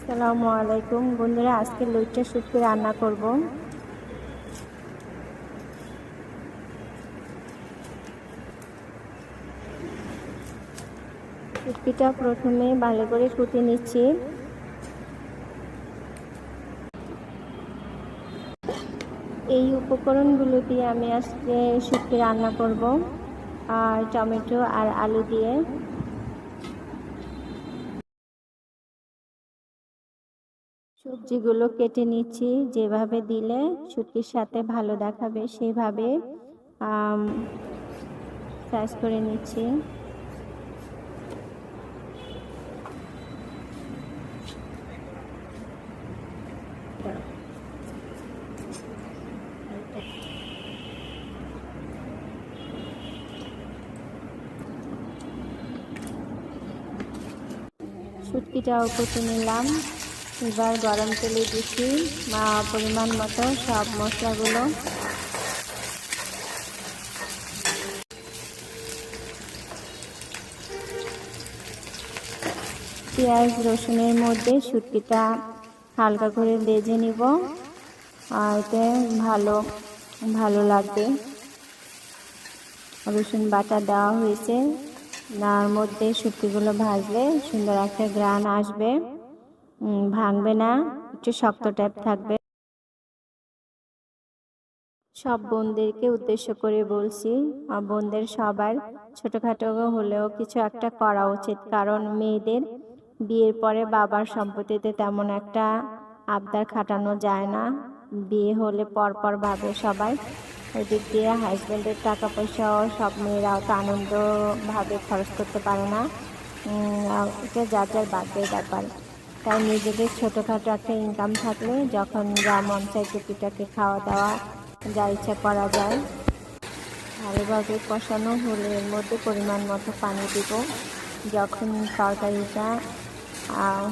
আসসালামু আলাইকুম বন্ধুরা, আজকে লইট্টা শুটকি রান্না করব। শুটকিটা প্রথমে ভালো করে কুটে নিচ্ছি। এই উপকরণগুলো দিয়ে আমি আজকে শুটকি রান্না করব, আর টমেটো আর আলু দিয়ে। সবজিগুলো কেটে নিচ্ছি, যেভাবে দিলে শুটকির সাথে ভালো দেখাবে সেভাবে সাইজ করে নিচ্ছি। শুটকিটাও কুটে নিলাম। এবার গরম তেলে দিচ্ছি পরিমাণ মতো সব মশলাগুলো। পেঁয়াজ রসুনের মধ্যে শুটকিটা হালকা করে ভেজে নিব, আর এতে ভালো লাগবে। রসুন বাটা দেওয়া হয়েছে, তার মধ্যে শুটকিগুলো ভাজলে সুন্দর একটা ঘ্রাণ আসবে, ভাঙবে না, একটু শক্ত টাইপ থাকবে। সব বোনদেরকে উদ্দেশ্য করে বলছি, বোনদের সবার ছোটখাটো হলেও কিছু একটা করা উচিত, কারণ মেয়েদের বিয়ের পরে বাবার সম্পত্তিতে তেমন একটা আবদার খাটানো যায় না। বিয়ে হলে পরপর ভাবে সবাই, ওই দিক দিয়ে হাজব্যান্ডের টাকা পয়সাও সব মেয়েরাও তো আনন্দভাবে খরচ করতে পারে না। এটা যার যার ভাগ্যের ব্যাপার। তাই নিজেদের ছোটোখাটো একটা ইনকাম থাকলে যখন যা মন চায় টুকিটাকে খাওয়া দাওয়া যা ইচ্ছা করা যায়। ভালোভাবে কষানো হলে এর মধ্যে পরিমাণ মতো পানি দিব। যখন তরকারিটা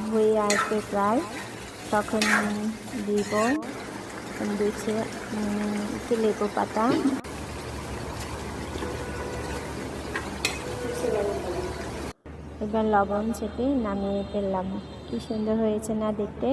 হয়ে আসবে প্রায়, তখন দিব দিচ্ছে একটু লেবু পাতা। এবার লবণ চেপে নামিয়ে ফেললাম। কি সুন্দর হয়েছে না দেখতে।